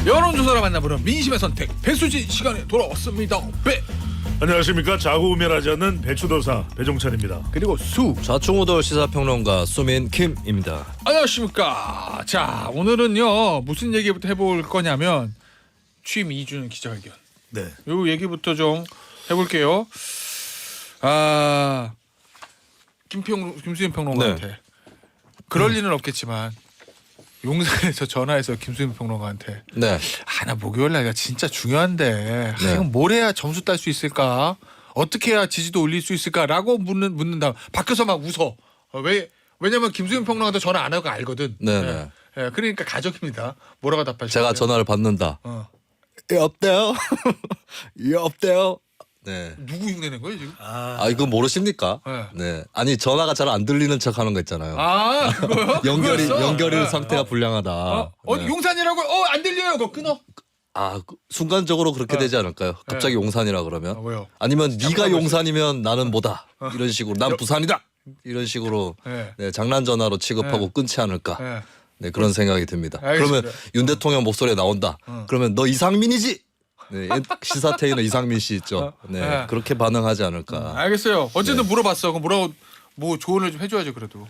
여론조사를 만나보는 민심의 선택 배수진 시간에 돌아왔습니다. 안녕하십니까. 좌우우면하지 않는 배추도사 배종찬입니다. 그리고 수 좌충우돌 시사평론가 수민 김입니다. 안녕하십니까. 자, 오늘은요 무슨 얘기부터 해볼 거냐면 취임 2주년 기자회견. 네. 요 얘기부터 좀 해볼게요. 김수현 평론가한테 그럴 리는 없겠지만 용산에서 전화해서 김수현 평론가한테 네. 나 목요일 날가 진짜 중요한데 네. 이건 뭘 해야 점수 딸 수 있을까? 어떻게 해야 지지도 올릴 수 있을까라고 묻는다. 밖에서 막 웃어. 왜냐면 김수현 평론가도 전화 안 하고 알거든. 네네. 네, 그러니까 가족입니다. 뭐라고 답하시죠? 제가 전화를 받는다. 여보세요? 여보세요? 네. 누구 흉내낸 거예요 지금? 이거 모르십니까? 네. 네. 아니 전화가 잘 안 들리는 척하는 거 있잖아요. 그거요? 연결이 그거였어? 연결이 네. 상태가 불량하다. 네. 용산이라고 안 들려요. 그거 끊어. 순간적으로 그렇게 되지 않을까요? 갑자기 용산이라 그러면. 왜요? 아니면 네가 용산이면 나는 뭐다. 이런 식으로 난 부산이다. 이런 식으로 네. 네, 장난 전화로 취급하고 끊지 않을까. 네. 네, 그런 생각이 듭니다. 알겠습니다. 그러면 윤 대통령 목소리에 나온다. 그러면 너 이상민이지? 네, 시사태에는 이상민 씨 있죠. 네, 네. 그렇게 반응하지 않을까. 알겠어요. 어쨌든 물어봤어. 그럼 뭐라고 조언을 좀 해줘야죠 그래도.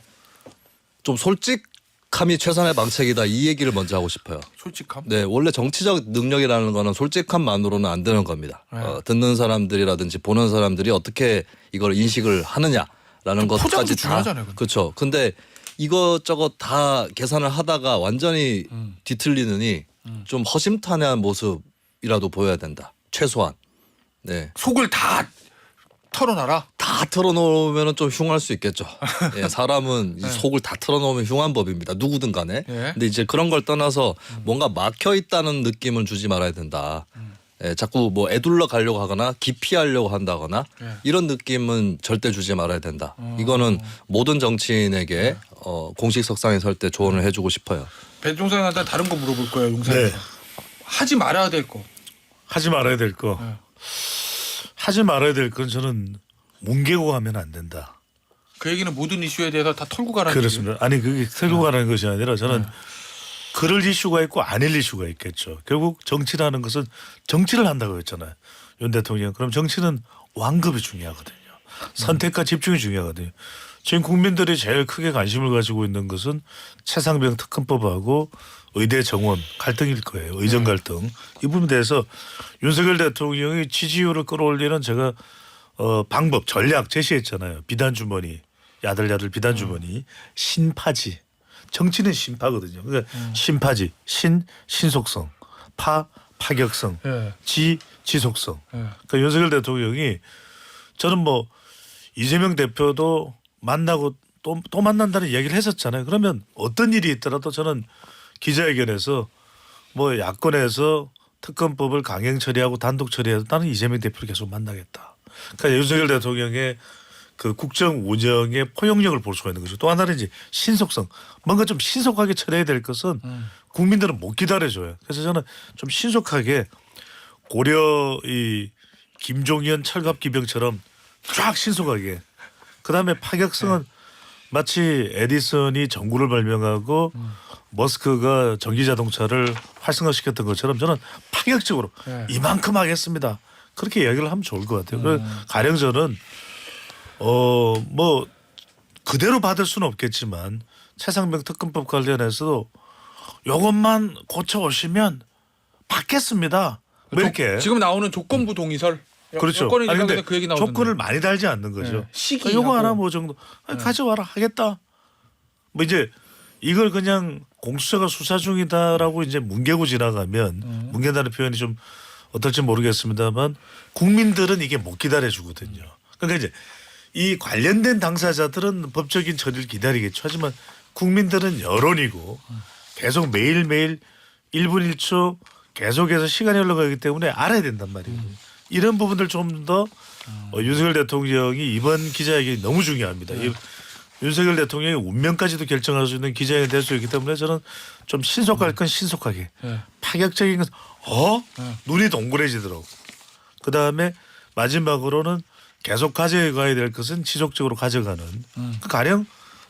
좀 솔직함이 최선의 방책이다. 이 얘기를 먼저 하고 싶어요. 솔직함. 네, 원래 정치적 능력이라는 거는 솔직함만으로는 안 되는 겁니다. 네. 듣는 사람들이라든지 보는 사람들이 어떻게 이걸 인식을 하느냐라는 것까지 포장도 다 중요하잖아요, 근데. 그렇죠. 근데 이것저것 다 계산을 하다가 완전히 뒤틀리느니 좀 허심탄회한 모습이라도 보여야 된다. 최소한. 네. 속을 다 털어놔라. 다 털어놓으면 좀 흉할 수 있겠죠. 예, 사람은 이 속을 다 털어놓으면 흉한 법입니다. 누구든 간에. 예. 근데 이제 그런 걸 떠나서 뭔가 막혀 있다는 느낌은 주지 말아야 된다. 예, 자꾸 뭐 애둘러 가려고 하거나 기피하려고 한다거나 예. 이런 느낌은 절대 주지 말아야 된다. 이거는 모든 정치인에게 공식 석상에 설 때 조언을 해주고 싶어요. 배종상한테 다른 거 물어볼 거예요. 용산에서. 네. 하지 말아야 될 거. 하지 말아야 될 거. 네. 하지 말아야 될 건 저는 뭉개고 하면 안 된다. 그 얘기는 모든 이슈에 대해서 다 털고 가라는 그렇습니다. 아니 그게 틀고 가라는 것이 아니라 저는 그럴 이슈가 있고 아닐 이슈가 있겠죠. 결국 정치라는 것은 정치를 한다고 했잖아요. 윤 대통령. 그럼 정치는 완급이 중요하거든요. 선택과 집중이 중요하거든요. 지금 국민들이 제일 크게 관심을 가지고 있는 것은 최상병 특검법하고 의대 정원 갈등일 거예요. 의정 갈등. 이 부분에 대해서 윤석열 대통령이 지지율을 끌어올리는 제가 방법 전략 제시했잖아요. 비단 주머니 야들야들 비단 주머니 신파지. 정치는 신파거든요. 그러니까 신파지 신속성 파격성 예. 지속성. 예. 그러니까 윤석열 대통령이 저는 뭐 이재명 대표도 만나고 또 만난다는 얘기를 했었잖아요. 그러면 어떤 일이 있더라도 저는 기자회견에서 뭐 야권에서 특검법을 강행 처리하고 단독 처리해서 나는 이재명 대표를 계속 만나겠다. 그러니까 윤석열 대통령의 그 국정 운영의 포용력을 볼 수가 있는 거죠. 또 하나는 이제 신속성. 뭔가 좀 신속하게 처리해야 될 것은 국민들은 못 기다려줘요. 그래서 저는 좀 신속하게 고려 이 김종현 철갑기병처럼 쫙 신속하게. 그다음에 파격성은 마치 에디슨이 전구를 발명하고 머스크가 전기자동차를 활성화시켰던 것처럼 저는 파격적으로 네. 이만큼 하겠습니다. 그렇게 이야기를 하면 좋을 것 같아요. 그래서 가령 저는 뭐 그대로 받을 수는 없겠지만 최상병 특검법 관련해서도 이것만 고쳐 오시면 받겠습니다. 뭐 이렇게 지금 나오는 조건부 동의설. 그렇죠. 여건이 아니 근데 그 얘기 나오던데. 조건을 많이 달지 않는 거죠. 네. 시기 그러니까 요거 하고. 하나 뭐 정도 가져와라 하겠다. 뭐 이제 이걸 그냥 공수처가 수사 중이다라고 이제 뭉개고 지나가면 뭉갠다는 표현이 좀 어떨지 모르겠습니다만 국민들은 이게 못 기다려 주거든요. 그러니까 이제 이 관련된 당사자들은 법적인 처리를 기다리겠죠. 하지만 국민들은 여론이고 계속 매일매일 1분 1초 계속해서 시간이 흘러가기 때문에 알아야 된단 말이에요. 이런 부분들 좀 더 윤석열 대통령이 이번 기자회견이 너무 중요합니다. 이 윤석열 대통령의 운명까지도 결정할 수 있는 기자회견이 될 수 있기 때문에 저는 좀 신속할 건 신속하게 파격적인 건 눈이 동그래지도록 그다음에 마지막으로는 계속 가져가야 될 것은 지속적으로 가져가는 그 가령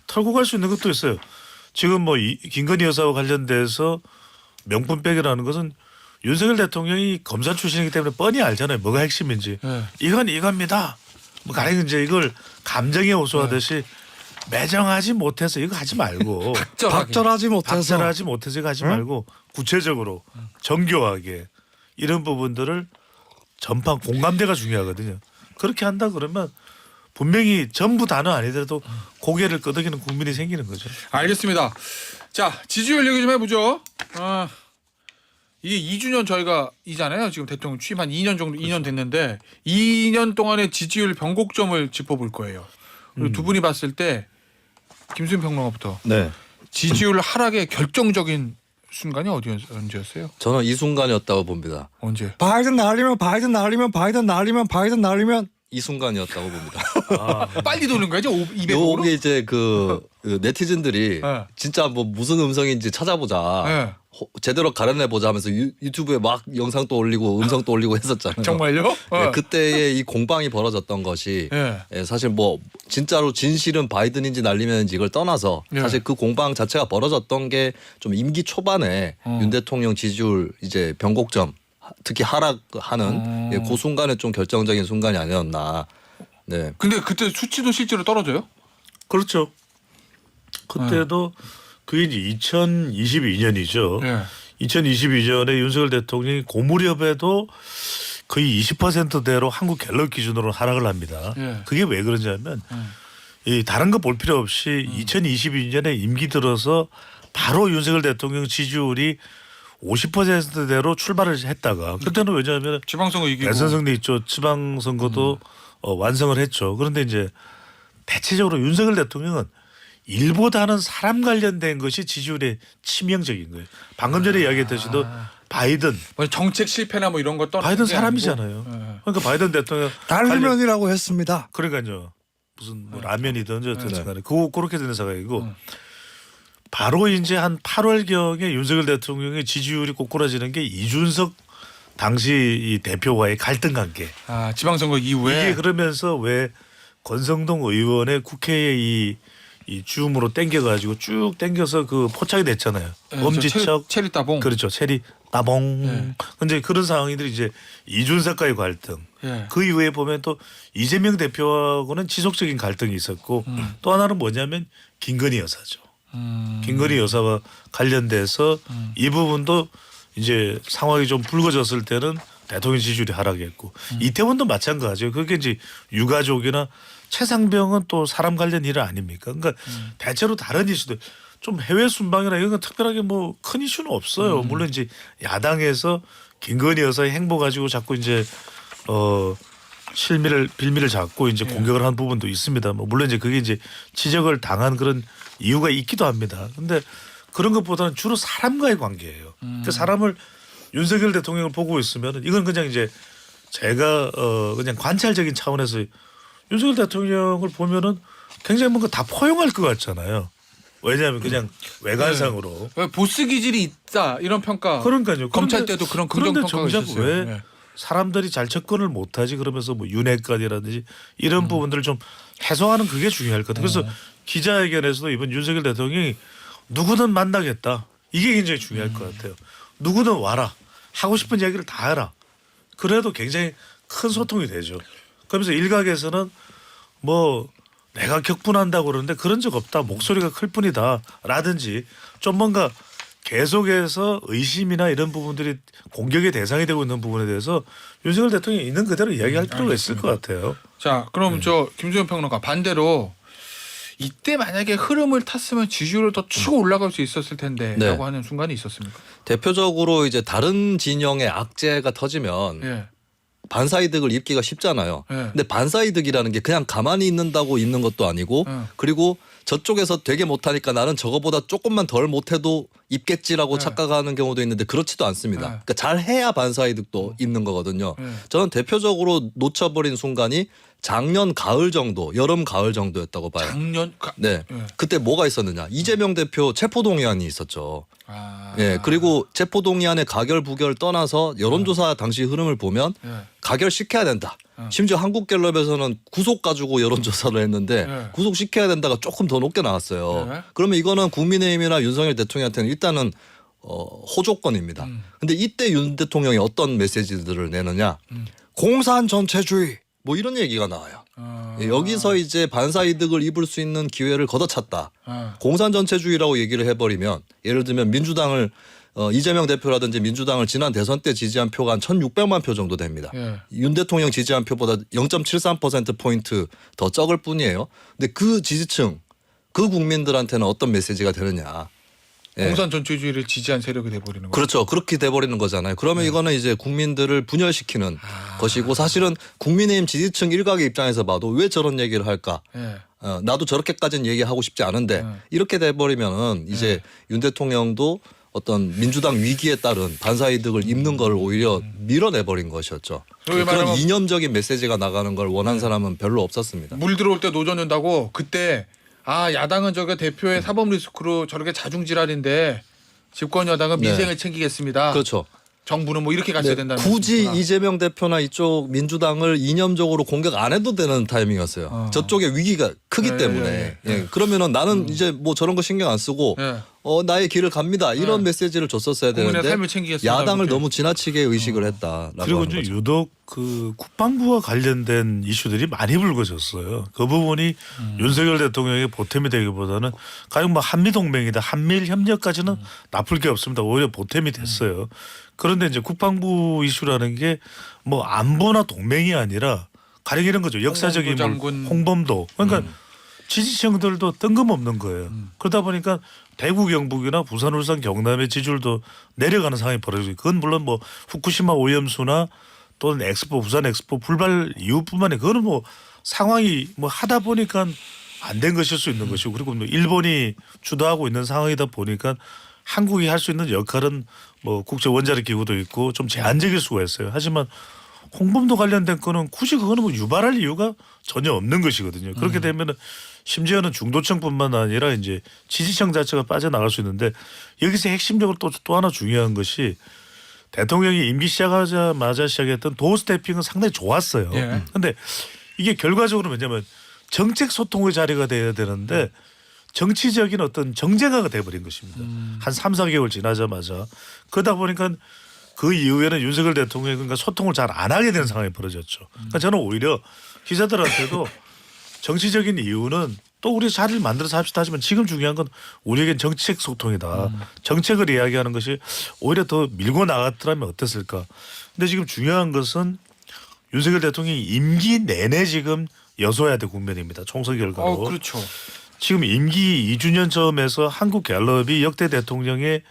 털고 갈 수 있는 것도 있어요. 지금 뭐 김건희 여사와 관련돼서 명분백이라는 것은 윤석열 대통령이 검사 출신이기 때문에 뻔히 알잖아요. 뭐가 핵심인지. 네. 이건 이겁니다. 뭐 가령 이제 이걸 감정에 호소하듯이 매정하지 못해서 이거 하지 말고 박절하지 못해서 박절하지 못해서 이거 하지 말고 구체적으로 정교하게 이런 부분들을 전파 공감대가 중요하거든요. 그렇게 한다 그러면 분명히 전부 다는 아니더라도 고개를 끄덕이는 국민이 생기는 거죠. 알겠습니다. 자, 지지율 얘기 좀 해보죠. 이게 2주년 저희가 이잖아요. 지금 대통령 취임한 2년 정도, 2년 됐는데 2년 동안의 지지율 변곡점을 짚어볼 거예요. 그리고 두 분이 봤을 때 김수민 평론가부터 네. 지지율 하락의 결정적인 순간이 언제였어요? 저는 이 순간이었다고 봅니다. 언제? 바이든 날리면 바이든 날리면 바이든 날리면 바이든 날리면 이 순간이었다고 봅니다. 빨리 도는 거죠? 200으로? 요게 이제 그 네티즌들이 네. 진짜 뭐 무슨 음성인지 찾아보자. 네. 제대로 가려내보자 하면서 유튜브에 막 영상도 올리고 음성도 올리고 했었잖아요. 정말요? 네, 그때의 이 공방이 벌어졌던 것이 네. 사실 뭐 진짜로 진실은 바이든인지 날리면인지 이걸 떠나서 네. 사실 그 공방 자체가 벌어졌던 게 좀 임기 초반에 윤 대통령 지지율 이제 변곡점 특히 하락하는 그 순간에 좀 결정적인 순간이 아니었나. 네. 근데 그때 수치도 실제로 떨어져요? 그렇죠. 그때도 그게 이제 2022년이죠. 네. 2022년에 윤석열 대통령이 고무렵에도 거의 20%대로 한국 갤럽 기준으로 하락을 합니다. 네. 그게 왜 그러냐면 이 다른 거 볼 필요 없이 2022년에 임기 들어서 바로 윤석열 대통령 지지율이 50%대로 출발을 했다가 그때는 왜냐하면 지방선거 이기고 대선 승리 있죠. 지방선거도 완성을 했죠. 그런데 이제 대체적으로 윤석열 대통령은 일보다는 사람 관련된 것이 지지율에 치명적인 거예요. 방금 전에 이야기했듯이도 바이든 뭐 정책 실패나 뭐 이런 거 떠나 바이든 사람이잖아요. 그러니까 바이든 대통령 날리면이라고 했습니다. 그러니까요. 무슨 뭐 라면이든 어쨌든 간에 그렇게 되는 상황이고 바로 이제 한 8월경에 윤석열 대통령의 지지율이 꼬꾸라지는 게 이준석 당시 이 대표와의 갈등 관계. 지방선거 이후에 이게 그러면서 왜 권성동 의원의 국회의 이 줌으로 땡겨가지고 쭉 땡겨서 그 포착이 됐잖아요. 엄지척 체리 따봉. 그렇죠. 체리 따봉. 네. 근데 그런 상황들이 이제 이준석과의 갈등. 예. 그 이후에 보면 또 이재명 대표하고는 지속적인 갈등이 있었고 또 하나는 뭐냐면 김건희 여사죠. 김건희 여사와 관련돼서 이 부분도 이제 상황이 좀 불거졌을 때는 대통령 지지율이 하락했고 이태원도 마찬가지예요. 그게 이제 유가족이나 최상병은 또 사람 관련 일 아닙니까? 그러니까 대체로 다른 이슈들 좀 해외 순방이나 이런 건 특별하게 뭐 큰 이슈는 없어요. 물론 이제 야당에서 김건희 여사의 행보 가지고 자꾸 이제 빌미를 잡고 이제 공격을 한 부분도 있습니다. 뭐 물론 이제 그게 이제 지적을 당한 그런 이유가 있기도 합니다. 근데 그런 것보다는 주로 사람과의 관계예요. 그 사람을 윤석열 대통령을 보고 있으면 이건 그냥 이제 제가 그냥 관찰적인 차원에서 윤석열 대통령을 보면은 굉장히 뭔가 다 포용할 것 같잖아요. 왜냐하면 그냥 외관상으로. 왜 보스 기질이 있다 이런 평가. 그러니까요. 검찰 때도 그런 긍정 그런데 평가가 정작 있었어요. 왜 네. 사람들이 잘 접근을 못하지 그러면서 뭐 윤핵관이라든지 이런 부분들을 좀 해소하는 그게 중요할 것 같아요. 그래서 기자회견에서도 이번 윤석열 대통령이 누구든 만나겠다. 이게 굉장히 중요할 것 같아요. 누구든 와라. 하고 싶은 이야기를 다 해라. 그래도 굉장히 큰 소통이 되죠. 그러면서 일각에서는 뭐 내가 격분한다고 그러는데 그런 적 없다. 목소리가 클 뿐이다. 라든지 좀 뭔가 계속해서 의심이나 이런 부분들이 공격의 대상이 되고 있는 부분에 대해서 윤석열 대통령이 있는 그대로 이야기할 필요가 있을 것 같아요. 자, 그럼 저 김수현 평론가 반대로 이때 만약에 흐름을 탔으면 지지율을 더 치고 올라갈 수 있었을 텐데라고 네. 하는 순간이 있었습니까? 대표적으로 이제 다른 진영의 악재가 터지면 예. 반사이득을 입기가 쉽잖아요. 네. 근데 반사이득이라는 게 그냥 가만히 있는다고 있는 것도 아니고 그리고 저쪽에서 되게 못하니까 나는 저거보다 조금만 덜 못해도 입겠지라고 착각하는 경우도 있는데 그렇지도 않습니다. 그러니까 잘해야 반사이득도 있는 거거든요. 저는 대표적으로 놓쳐버린 순간이 작년 가을 정도, 여름 가을 정도였다고 봐요. 네, 그때 뭐가 있었느냐? 이재명 대표 체포동의안이 있었죠. 예, 그리고 체포동의안의 가결 부결 떠나서 여론조사 당시 흐름을 보면 가결시켜야 된다. 심지어 한국갤럽에서는 구속 가지고 여론조사를 했는데 구속시켜야 된다가 조금 더 높게 나왔어요. 그러면 이거는 국민의힘이나 윤석열 대통령한테는 일단은 호조건입니다. 근데 이때 윤 대통령이 어떤 메시지들을 내느냐? 공산 전체주의 뭐 이런 얘기가 나와요. 여기서 이제 반사 이득을 입을 수 있는 기회를 걷어찼다. 공산 전체주의라고 얘기를 해버리면 예를 들면 민주당을 이재명 대표라든지 민주당을 지난 대선 때 지지한 표가 한 1,600만 표 정도 됩니다. 예. 윤 대통령 지지한 표보다 0.73%포인트 더 적을 뿐이에요. 근데 그 지지층, 그 국민들한테는 어떤 메시지가 되느냐. 예. 공산 전체주의를 지지한 세력이 돼버리는 거죠. 그렇죠. 그렇게 돼버리는 거잖아요. 그러면 이거는 이제 국민들을 분열시키는 것이고 사실은 국민의힘 지지층 일각의 입장에서 봐도 왜 저런 얘기를 할까? 예. 나도 저렇게까지는 얘기하고 싶지 않은데 이렇게 돼버리면은 이제 윤 대통령도 어떤 민주당 위기에 따른 반사이득을 입는 걸 오히려 밀어내버린 것이었죠. 소위 그런 말하면 이념적인 메시지가 나가는 걸 원한 사람은 별로 없었습니다. 물 들어올 때 노전 연다고 그때 야당은 저게 대표의 사법 리스크로 저렇게 자중질환인데 집권 여당은 민생을 챙기겠습니다. 그렇죠. 정부는 뭐 이렇게 갔어야 된다는 굳이 말씀이구나. 이재명 대표나 이쪽 민주당을 이념적으로 공격 안 해도 되는 타이밍이었어요. 저쪽에 위기가 크기 예, 때문에. 예, 예. 그러면은 나는 이제 뭐 저런 거 신경 안 쓰고 예. 나의 길을 갑니다. 이런 메시지를 줬었어야 국민의 되는데 삶을 챙기겠습니다. 야당을 이렇게. 너무 지나치게 의식을 했다라고 그리고 하는 이제 거죠. 유독 그 국방부와 관련된 이슈들이 많이 불거졌어요. 그 부분이 윤석열 대통령의 보탬이 되기보다는 가령 뭐 한미 동맹이다, 한미일 협력까지는 나쁠 게 없습니다. 오히려 보탬이 됐어요. 그런데 이제 국방부 이슈라는 게 뭐 안보나 동맹이 아니라 가령 이런 거죠. 역사적인 홍범도 장군. 홍범도. 그러니까 지지층들도 뜬금없는 거예요. 그러다 보니까 대구 경북이나 부산 울산 경남의 지지율도 내려가는 상황이 벌어지고 그건 물론 뭐 후쿠시마 오염수나 또는 엑스포 부산 엑스포 불발 이후뿐만이 그거는 뭐 상황이 뭐 하다 보니까 안 된 것일 수 있는 것이고 그리고 뭐 일본이 주도하고 있는 상황이다 보니까 한국이 할 수 있는 역할은 뭐 국제 원자력 기구도 있고 좀 제한적일 수가 있어요. 하지만 홍범도 관련된 거는 굳이 그거는 뭐 유발할 이유가 전혀 없는 것이거든요. 그렇게 되면은 심지어는 중도층뿐만 아니라 이제 지지층 자체가 빠져나갈 수 있는데 여기서 핵심적으로 또 하나 중요한 것이 대통령이 임기 시작하자마자 시작했던 도어 스태핑은 상당히 좋았어요. 그런데 예. 이게 결과적으로 뭐냐면 정책 소통의 자리가 돼야 되는데 정치적인 어떤 정쟁화가 돼버린 것입니다. 한 3, 4개월 지나자마자 그러다 보니까 그 이후에는 윤석열 대통령이 그러니까 소통을 잘 안 하게 되는 상황이 벌어졌죠. 그러니까 저는 오히려 기자들한테도 정치적인 이유는 또 우리 자리를 만들어서 합시다 하지만 지금 중요한 건 우리에겐 정책 소통이다. 정책을 이야기하는 것이 오히려 더 밀고 나갔더라면 어땠을까. 근데 지금 중요한 것은 윤석열 대통령이 임기 내내 지금 여소야 될 국면입니다. 총선 결과로. 그렇죠. 지금 임기 2주년 점에서 한국갤럽이 역대 대통령의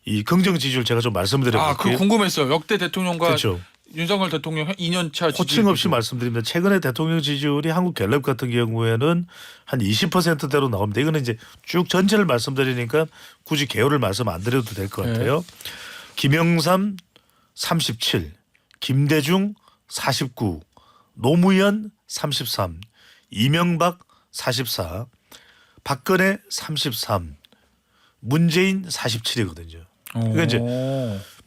이 긍정 지지율 제가 좀 말씀드려볼게요. 그거 궁금했어요. 역대 대통령과 그렇죠. 윤석열 대통령 2년차 호칭 없이 말씀드립니다. 최근에 대통령 지지율이 한국갤럽 같은 경우에는 한 20%대로 나옵니다. 이거는 이제 쭉 전체를 말씀드리니까 굳이 개요를 말씀 안 드려도 될 것 같아요. 김영삼 37, 김대중 49, 노무현 33, 이명박 44, 박근혜 33, 문재인 47이거든요. 그러니까 이제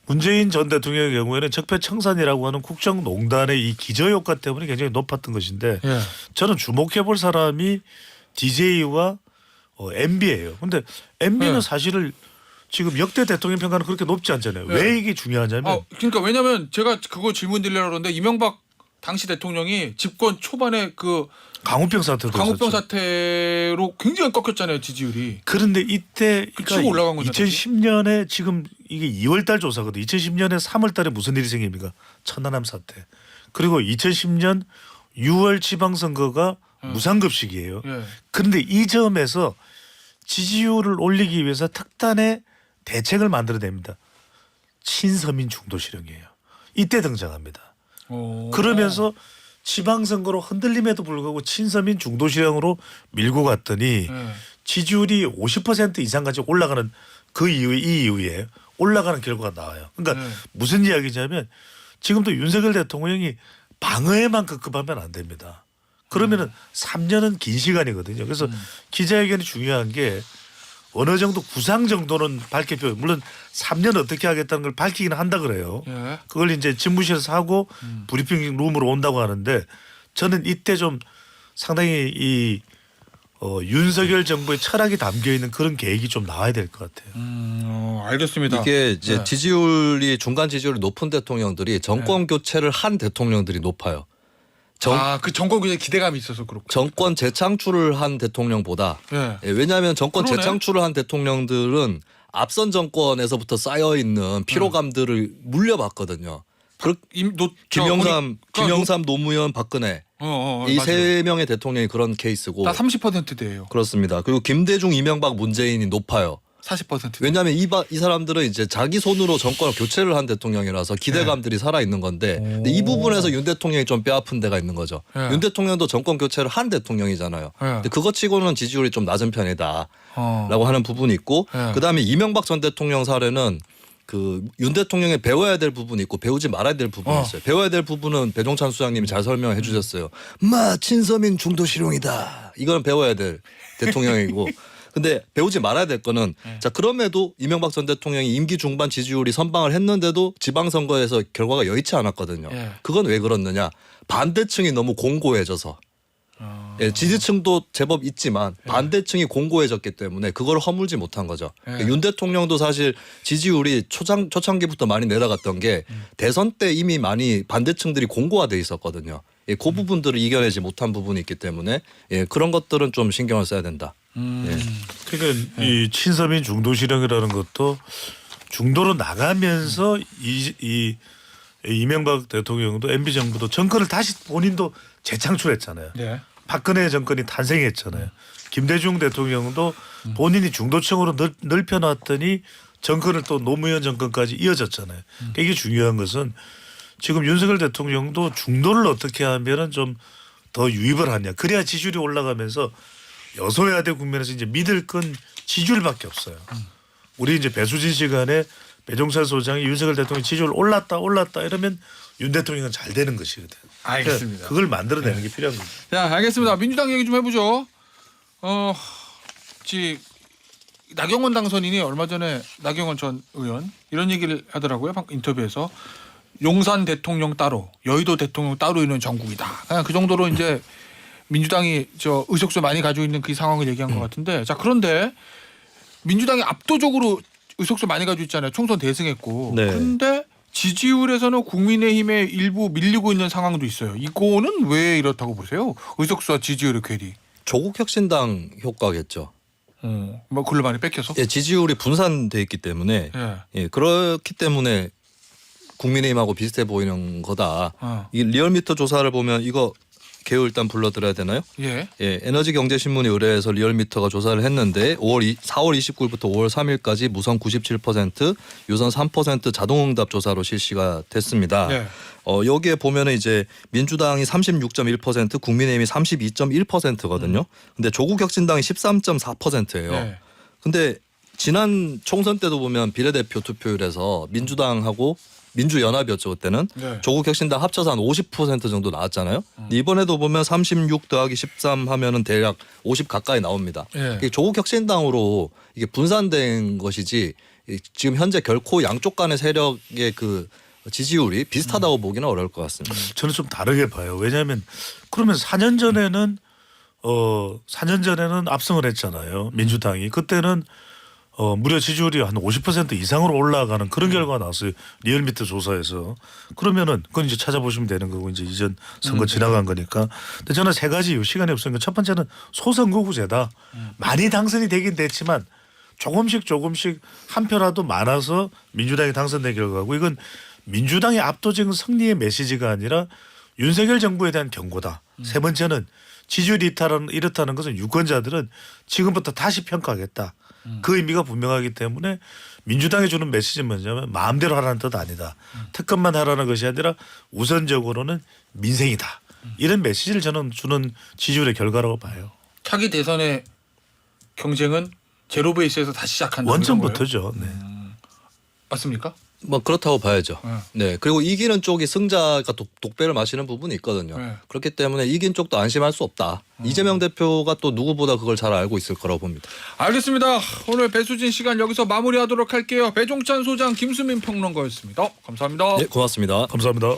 문재인 전 대통령의 경우에는 적폐청산이라고 하는 국정농단의 이 기저효과 때문에 굉장히 높았던 것인데 예. 저는 주목해볼 사람이 DJ와 MB예요. 그런데 MB는 예. 사실을 지금 역대 대통령 평가는 그렇게 높지 않잖아요. 예. 왜 이게 중요하냐면 그러니까 왜냐하면 제가 그거 질문 드리려고 그러는데 이명박 당시 대통령이 집권 초반에 그 강우병 사태도 광우병 있었죠. 사태로 굉장히 꺾였잖아요 지지율이. 그런데 이때 치고 올라간 거잖아요. 2010년에 지금 이게 2월달 조사거든. 2010년에 3월달에 무슨 일이 생깁니까? 천안함 사태. 그리고 2010년 6월 지방선거가 무상급식이에요. 예. 그런데 이 점에서 지지율을 올리기 위해서 특단의 대책을 만들어냅니다. 친서민 중도실형이에요. 이때 등장합니다. 그러면서 지방선거로 흔들림에도 불구하고 친서민 중도실형으로 밀고 갔더니 지지율이 50% 이상까지 올라가는 그 이후에 이 이후에 올라가는 결과가 나와요. 그러니까 무슨 이야기냐면 지금도 윤석열 대통령이 방어에만 급급하면 안 됩니다. 그러면은 3년은 긴 시간이거든요. 그래서 기자회견이 중요한 게 어느 정도 구상 정도는 밝혀줘요. 물론 3년 어떻게 하겠다는 걸 밝히기는 한다 그래요. 예. 그걸 이제 집무실에서 하고 브리핑 룸으로 온다고 하는데 저는 이때 좀 상당히 이 윤석열 정부의 철학이 담겨 있는 그런 계획이 좀 나와야 될 것 같아요. 알겠습니다. 이게 이제 네. 지지율이 중간 지지율이 높은 대통령들이 정권 교체를 한 대통령들이 높아요. 그 정권 교체 기대감이 있어서 그렇고. 정권 재창출을 한 대통령보다 예. 왜냐하면 정권 그러네. 재창출을 한 대통령들은 앞선 정권에서부터 쌓여 있는 피로감들을 물려봤거든요. 김영삼, 노무현, 박근혜 이 세 명의 대통령이 그런 케이스고 다 30%대예요. 그렇습니다. 그리고 김대중, 이명박, 문재인이 높아요. 40%. 왜냐하면 이 사람들은 이제 자기 손으로 정권을 교체를 한 대통령이라서 기대감들이 살아 있는 건데 근데 이 부분에서 윤 대통령이 좀 뼈아픈 데가 있는 거죠. 네. 윤 대통령도 정권 교체를 한 대통령이잖아요. 네. 근데 그거 치고는 지지율이 좀 낮은 편이다라고 어. 하는 부분이 있고 네. 그다음에 이명박 전 대통령 사례는 그 윤 대통령이 배워야 될 부분이 있고 배우지 말아야 될 부분이 있어요. 배워야 될 부분은 배종찬 수장님이 잘 설명해 주셨어요. 친서민 중도 실용이다. 이건 배워야 될 대통령이고 근데 배우지 말아야 될 거는 자 그럼에도 이명박 전 대통령이 임기 중반 지지율이 선방을 했는데도 지방선거에서 결과가 여의치 않았거든요. 예. 그건 왜 그렇느냐. 반대층이 너무 공고해져서 예, 지지층도 제법 있지만 반대층이 공고해졌기 때문에 그걸 허물지 못한 거죠. 그러니까 윤 대통령도 사실 지지율이 초창기부터 많이 내려갔던 게 대선 때 이미 많이 반대층들이 공고화돼 있었거든요. 예, 그 부분들을 이겨내지 못한 부분이 있기 때문에 예, 그런 것들은 좀 신경을 써야 된다. 예. 그러니까 이 친서민 중도실형이라는 것도 중도로 나가면서 이 이명박 대통령도 MB 정부도 정권을 다시 본인도 재창출했잖아요. 네. 박근혜 정권이 탄생했잖아요. 김대중 대통령도 본인이 중도층으로 넓혀놨더니 정권을 또 노무현 정권까지 이어졌잖아요. 그러니까 이게 중요한 것은 지금 윤석열 대통령도 중도를 어떻게 하면은 좀 더 유입을 하냐. 그래야 지지율이 올라가면서 여소야대 국면에서 이제 믿을 건 지지율밖에 없어요. 우리 이제 배수진 시간에 배종찬 소장이 윤석열 대통령 지지율 올랐다 이러면 윤 대통령은 잘 되는 것이거든. 알겠습니다. 그러니까 그걸 만들어내는 게 필요한 겁니다. 자, 알겠습니다. 민주당 얘기 좀 해보죠. 나경원 당선인이 얼마 전에 나경원 전 의원 이런 얘기를 하더라고요. 인터뷰에서 용산 대통령 따로, 여의도 대통령 따로 있는 전국이다. 그냥 그 정도로 이제 민주당이 의석수 많이 가지고 있는 그 상황을 얘기한 것 같은데, 자 그런데 민주당이 압도적으로 의석수 많이 가지고 있잖아요. 총선 대승했고, 네. 그런데 지지율에서는 국민의힘에 일부 밀리고 있는 상황도 있어요. 이거는 왜 이렇다고 보세요? 의석수와 지지율의 괴리. 조국 혁신당 효과겠죠. 뭐 글로 많이 뺏겨서? 예, 지지율이 분산돼 있기 때문에 예. 예, 그렇기 때문에 국민의힘하고 비슷해 보이는 거다. 이 리얼미터 조사를 보면 이거 개요 일단 불러드려야 되나요? 예. 예, 에너지경제신문이 의뢰해서 리얼미터가 조사를 했는데 4월 29일부터 5월 3일까지 무선 97%, 유선 3% 자동응답 조사로 실시가 됐습니다. 예. 여기에 보면은 이제 민주당이 36.1%, 국민의힘이 32.1%거든요. 근데 조국혁신당이 13.4%예요. 예. 근데 지난 총선 때도 보면 비례대표 투표율에서 민주당하고 민주연합이었죠 그때는. 네. 조국혁신당 합쳐서 한 50% 정도 나왔잖아요. 근데 이번에도 보면 36 더하기 13 하면은 대략 50 가까이 나옵니다. 네. 이게 조국혁신당으로 이게 분산된 것이지 지금 현재 결코 양쪽 간의 세력의 그 지지율이 비슷하다고 보기는 어려울 것 같습니다. 저는 좀 다르게 봐요. 왜냐하면 그러면 4년 전에는 압승을 했잖아요. 민주당이. 그때는 무려 지지율이 한 50% 이상으로 올라가는 그런 결과가 나왔어요. 리얼미터 조사에서. 그러면은 그건 이제 찾아보시면 되는 거고 이제 이전 선거 지나간 거니까. 근데 저는 세 가지 이유 시간이 없으니까 첫 번째는 소선거구제다. 많이 당선이 되긴 됐지만 조금씩 한 표라도 많아서 민주당이 당선된 결과고 이건 민주당의 압도적인 승리의 메시지가 아니라 윤석열 정부에 대한 경고다. 세 번째는 지지율이 이렇다는 것은 유권자들은 지금부터 다시 평가하겠다. 그 의미가 분명하기 때문에 민주당이 주는 메시지는 뭐냐면 마음대로 하라는 뜻 아니다. 특검만 하라는 것이 아니라 우선적으로는 민생이다. 이런 메시지를 저는 주는 지지율의 결과라고 봐요. 차기 대선의 경쟁은 제로 베이스에서 다시 시작한다. 원점부터죠. 네. 맞습니까? 뭐 그렇다고 봐야죠. 네. 그리고 이기는 쪽이 승자가 독배를 마시는 부분이 있거든요. 네. 그렇기 때문에 이긴 쪽도 안심할 수 없다. 이재명 대표가 또 누구보다 그걸 잘 알고 있을 거라고 봅니다. 알겠습니다. 오늘 배수진 시간 여기서 마무리하도록 할게요. 배종찬 소장, 김수민 평론가였습니다. 감사합니다. 네, 고맙습니다. 감사합니다.